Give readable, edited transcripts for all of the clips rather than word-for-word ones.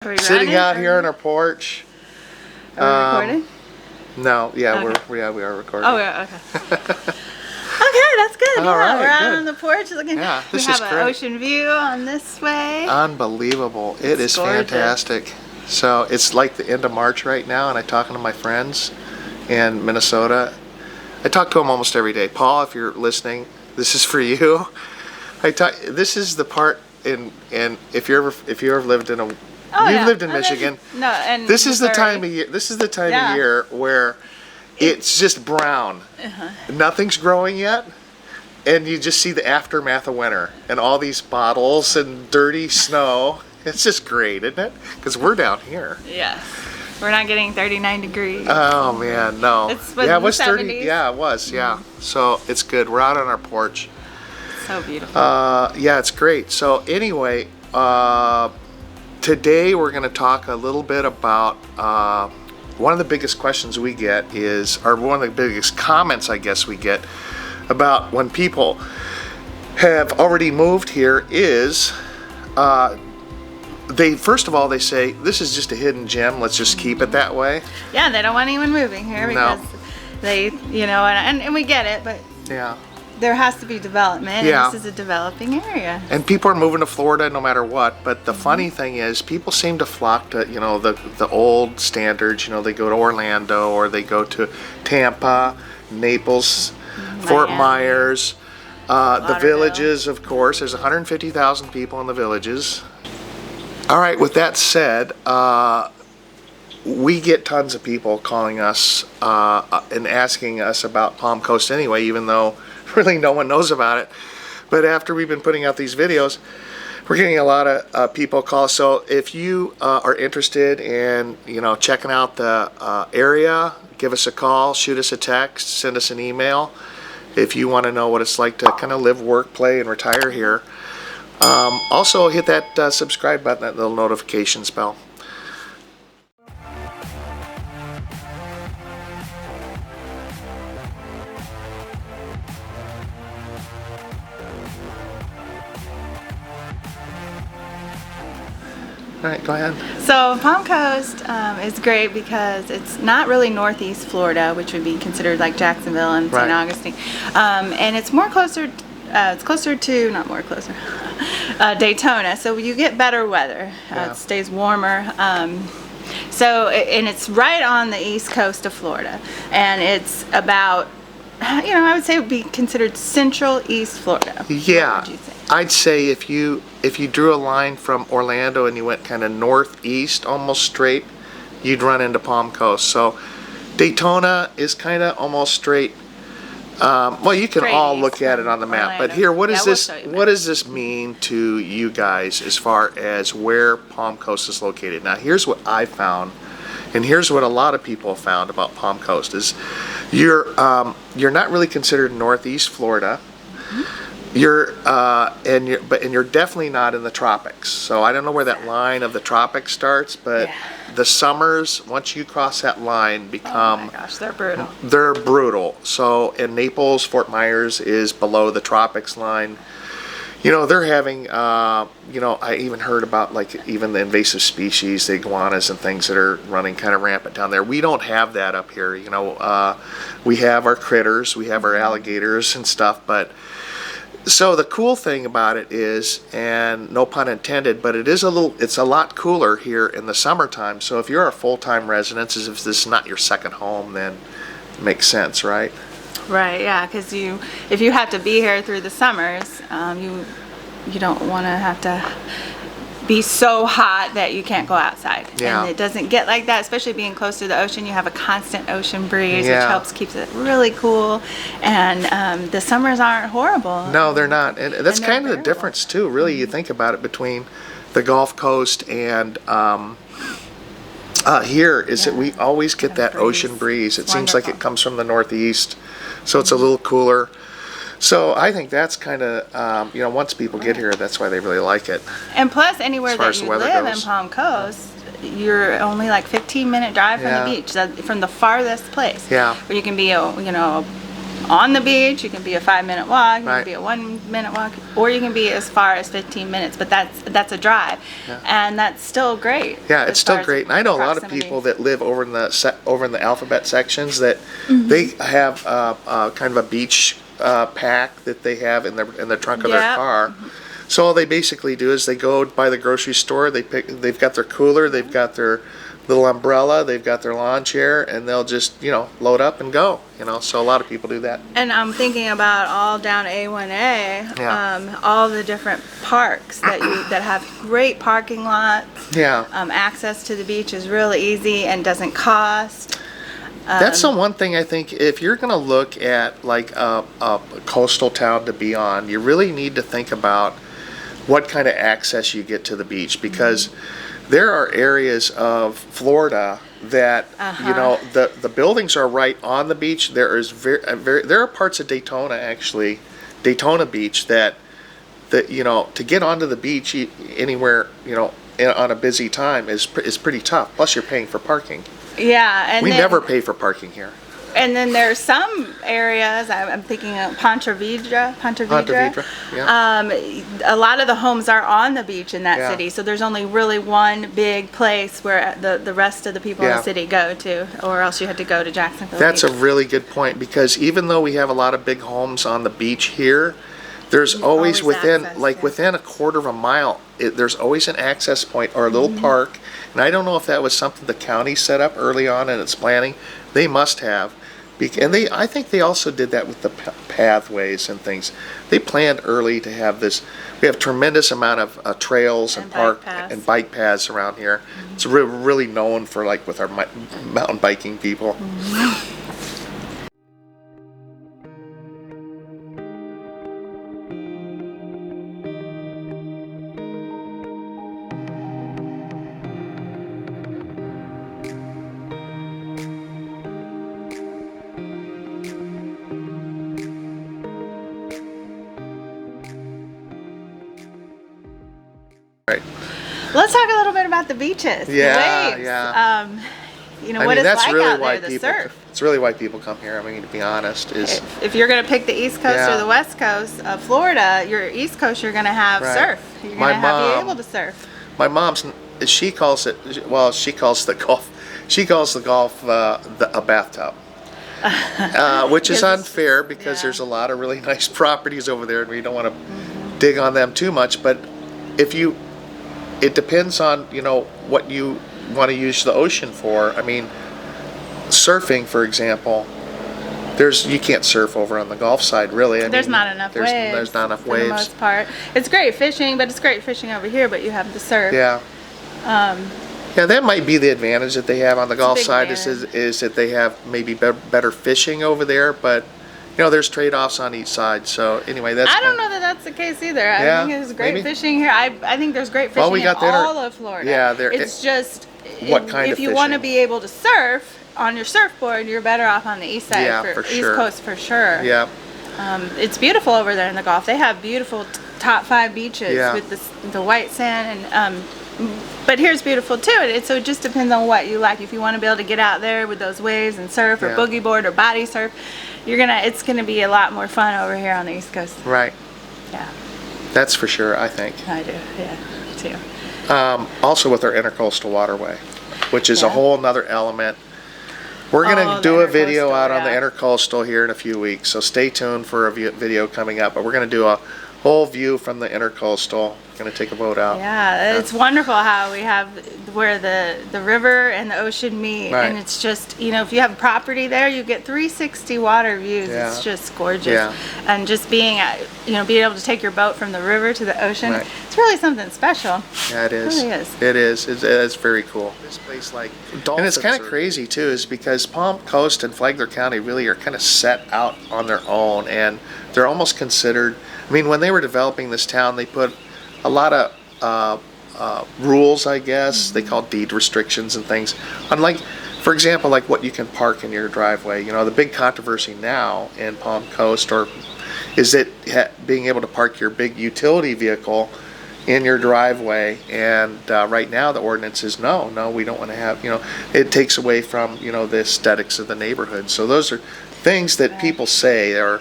Are we Sitting out here on our porch. Are we recording? No, yeah, Okay. we are recording. Oh, yeah, okay. Okay, that's good. All right, we're out good. on the porch looking. Yeah, we this have is an great. ocean view on this way. Unbelievable. It is gorgeous. fantastic. So it's like the end of March right now, and I'm talking to my friends in Minnesota. I talk to them almost every day. Paul, if you're listening, this is for you. This is the part if you ever lived in a you've lived in Michigan. And this is the Missouri. time of year. This is the time Yeah. of year where it's just brown. Nothing's growing yet, and you just see the aftermath of winter and all these bottles and dirty snow. It's just great, isn't it? Because we're down here. Yes. We're not getting 39 degrees. Oh man, no. It's yeah, it was 30. 30. Yeah, it was. Yeah. So it's good. We're out on our porch. So beautiful. Yeah, it's great. So anyway, today we're going to talk a little bit about one of the biggest questions we get or one of the biggest comments I guess we get about when people have already moved here is first of all they say this is just a hidden gem, let's just keep it that way. Yeah, they don't want anyone moving here because they, and we get it, but yeah. There has to be development, Yeah. and this is a developing area. And people are moving to Florida no matter what. But the funny thing is, people seem to flock to the old standards. They go to Orlando or they go to Tampa, Naples, Fort Myers, the villages. Of course, there's 150,000 people in the villages. All right. With that said, we get tons of people calling us and asking us about Palm Coast anyway, even though really no one knows about it. But after we've been putting out these videos, we're getting a lot of people call. So if you are interested in checking out the area, give us a call, shoot us a text, send us an email if you want to know what it's like to kind of live, work, play, and retire here. Also hit that subscribe button, that little notifications bell. All right, go ahead. So Palm Coast is great because it's not really northeast Florida, which would be considered like Jacksonville and St. Augustine, and it's more closer. It's closer to Daytona, so you get better weather. It stays warmer. And it's right on the east coast of Florida, and it's about, I would say it would be considered central East Florida. Yeah, what would you say? I'd say if you drew a line from Orlando and you went kind of northeast, almost straight, you'd run into Palm Coast. So Daytona is kind of almost straight. Well, you can all look at it on the map, but here, what is this? What does this mean to you guys as far as where Palm Coast is located? Now, here's what I found, and here's what a lot of people have found about Palm Coast: is you're not really considered Northeast Florida. You're definitely not in the tropics. So I don't know where that line of the tropics starts, but the summers, once you cross that line, become, oh my gosh, they're brutal. They're brutal. So in Naples, Fort Myers is below the tropics line. They're having, I even heard about even the invasive species, the iguanas and things that are running kind of rampant down there. We don't have that up here. We have our critters, we have our alligators and stuff, so the cool thing about it is, and no pun intended, but it's a lot cooler here in the summertime. So if you're a full-time resident, as if this is not your second home, then it makes sense, right? Right, yeah, because if you have to be here through the summers, you don't want to have to be so hot that you can't go outside. Yeah. And it doesn't get like that, especially being close to the ocean. You have a constant ocean breeze, Yeah. which helps keeps it really cool. And the summers aren't horrible. No, they're not. And that's And kind of they're the difference, too, really. You think about it between the Gulf Coast and here is that we always get that ocean breeze. It seems like it comes from the northeast, so it's a little cooler. So I think that's kind of, once people get here, that's why they really like it. And plus, anywhere far that as you the weather live goes. in Palm Coast, you're only like 15-minute drive from Yeah. the beach, from the farthest place. Yeah. Where you can be, on the beach, you can be a 5-minute walk, you Right. can be a 1-minute walk, or you can be as far as 15 minutes, but that's a drive. Yeah. And that's still great. Yeah, as it's still far as great. And I know a lot of proximity. people that live over in the alphabet sections that they have kind of a beach pack that they have in the trunk of their Yep. car. So all they basically do is they go by the grocery store, they've got their cooler, they've got their little umbrella, they've got their lawn chair, and they'll just, load up and go, So a lot of people do that. And I'm thinking about all down A1A, Yeah. all the different parks that have great parking lots. Yeah. Access to the beach is really easy and doesn't cost. That's the one thing I think, if you're going to look at like a coastal town to be on, you really need to think about what kind of access you get to the beach, because there are areas of Florida that the buildings are right on the beach. There is there are parts of Daytona Beach that to get onto the beach anywhere on a busy time is pretty tough. Plus you're paying for parking. Yeah, and We then, never pay for parking here. And then there's some areas, I'm thinking of Ponte Vedra. Yeah. A lot of the homes are on the beach in that Yeah. city, so there's only really one big place where the rest of the people in Yeah. the city go to, or else you had to go to Jacksonville That's a Beach. really good point, because even though we have a lot of big homes on the beach here, there's always within access, yeah. within a quarter of a mile, there's always an access point or a little park. And I don't know if that was something the county set up early on in its planning. They must have. And I think they also did that with the pathways and things. They planned early to have this. We have tremendous amount of trails and bike paths. and bike paths around here. It's really known for, like, with our mountain biking people. Right. Let's talk a little bit about the beaches. Yeah, the waves. yeah. What it's that's like really out why there, the people. surf. It's really why people come here. I mean, to be honest, is If you're going to pick the East Coast Yeah. or the West Coast of Florida, your East Coast, you're going to have Right. surf. You're My going to be mom- able to surf. my mom's. She calls it. Well, she calls the golf. She calls the golf a bathtub. Which is Yes, unfair, because yeah. there's a lot of really nice properties over there, and we don't want to dig on them too much. But it depends on what you want to use the ocean for. I mean, surfing, for example, you can't surf over on the Gulf side, really. There's not enough waves. There's not enough for waves. the most part. It's great fishing, but it's great fishing over here. But you have the surf. Yeah. Yeah, that might be the advantage that they have on the Gulf big side advantage. is that they have maybe better fishing over there, but there's trade-offs on each side. So anyway, that's. I don't know that that's the case either. Yeah, I think there's great maybe. fishing here. I think there's great fishing Well, we got in the all of Florida. Yeah, it's just what kind if of you want to fishing? be able to surf on your surfboard, you're better off on the east side, Yeah, for East sure. Coast for sure. Yeah. It's beautiful over there in the Gulf. They have beautiful top 5 beaches Yeah. with the white sand and. But here's beautiful too. So it just depends on what you like. If you want to be able to get out there with those waves and surf, or Yeah. boogie board or body surf, it's gonna be a lot more fun over here on the East Coast. Right. Yeah, That's for sure, I think. I do. Yeah, too. Also with our intercoastal waterway, which is a Yeah. whole nother element. We're going Oh, to the do a video intercoastal, out on the yeah. intercoastal here in a few weeks, so stay tuned for a video coming up. But we're going to do a whole view from the intercoastal. Going to take a boat out. Yeah, it's wonderful how we have where the river and the ocean meet, Right. and it's just if you have property there, you get 360 water views. Yeah. It's just gorgeous, Yeah. and just being being able to take your boat from the river to the ocean, Right. it's really something special. Yeah, it is. It really is. It is. It's very cool. This place, and it's kind of crazy too, is because Palm Coast and Flagler County really are kind of set out on their own, and they're almost considered. I mean, when they were developing this town, they put a lot of rules, I guess. They call deed restrictions and things. Unlike, for example, like what you can park in your driveway. The big controversy now in Palm Coast is that being able to park your big utility vehicle in your driveway, and right now the ordinance is no, we don't want to have, it takes away from, the aesthetics of the neighborhood. So those are things that people say are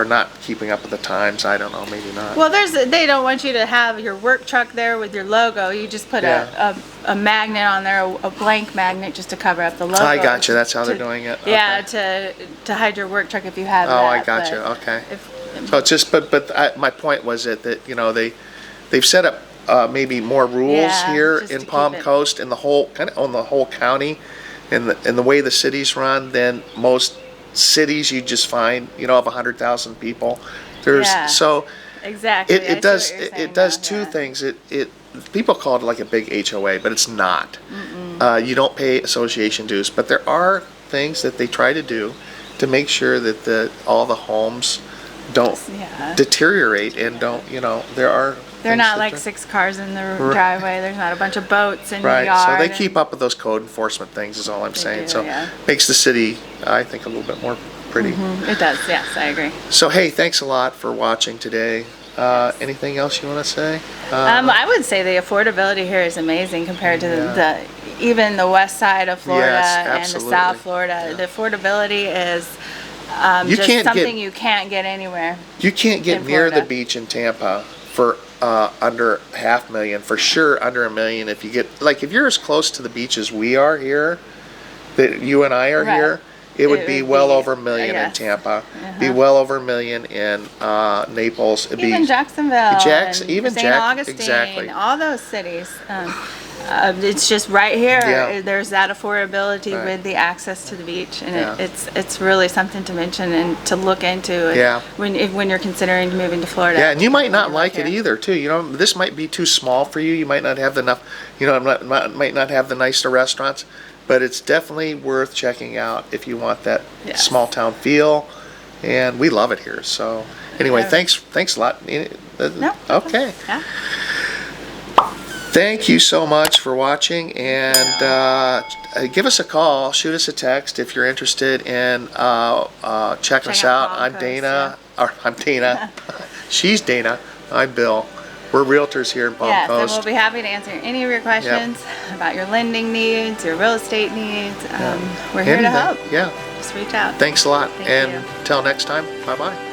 not keeping up with the times. I don't know, maybe not. Well, they don't want you to have your work truck there with your logo. You just put a magnet on there, a blank magnet, just to cover up the logo. I got you. That's how they're doing it. Yeah, Okay. to hide your work truck if you have that. Oh, I got you. Okay. So it's just, my point was that you know they've set up maybe more rules here just in to Palm keep it- Coast and the whole kind of on the whole county, and the way the cities run than most cities you just find, you know, of 100,000 people. There's Yeah. so Exactly. I see it does what you're saying it does now, two yeah. things. It people call it like a big HOA, but it's not. You don't pay association dues, but there are things that they try to do to make sure that all the homes don't Yeah. deteriorate and don't, you know, there are They're things not that like they're- 6 cars in the driveway. There's not a bunch of boats in your Right, yard. so they and- keep up with those code enforcement things is all I'm saying. do, So yeah. makes the city, I think, a little bit more pretty. It does, yes, I agree. So hey, thanks a lot for watching today. Anything else you want to say? I would say the affordability here is amazing compared to even the west side of Florida Yes, and the absolutely. South Florida. The affordability is You just can't something get- you can't get anywhere. You can't get in near the Florida. beach in Tampa for under $500,000. For sure, under $1 million. If you get if you're as close to the beach as we are here, that you and I are Right. here, it would be well over $1 million in yes. Tampa. Be well over $1 million in Naples. It'd Even be Jacksonville, Jackson- and even St. Jack- Augustine, exactly. all those cities. It's just right here. Yeah. There's that affordability Right. with the access to the beach, and Yeah. it's really something to mention and to look into. Yeah. When you're considering moving to Florida. Yeah, and you might not Look like it here. either, too. You know, this might be too small for you. You might not have enough. You know, might not have the nicer restaurants, but it's definitely worth checking out if you want that Yes. small town feel. And we love it here. So anyway, Yeah. thanks a lot. No. Okay. Yeah. Thank you so much for watching, and give us a call, shoot us a text if you're interested in checking us Check out. out I'm Palm Coast, Dana, or I'm Dana. She's Dana. I'm Bill. We're realtors here in Palm Yes, and Coast. we'll be happy to answer any of your questions about your lending needs, your real estate needs. We're here to Anything. help. Yeah. Just reach out. Thanks a lot, Thank and you. until next time, bye-bye.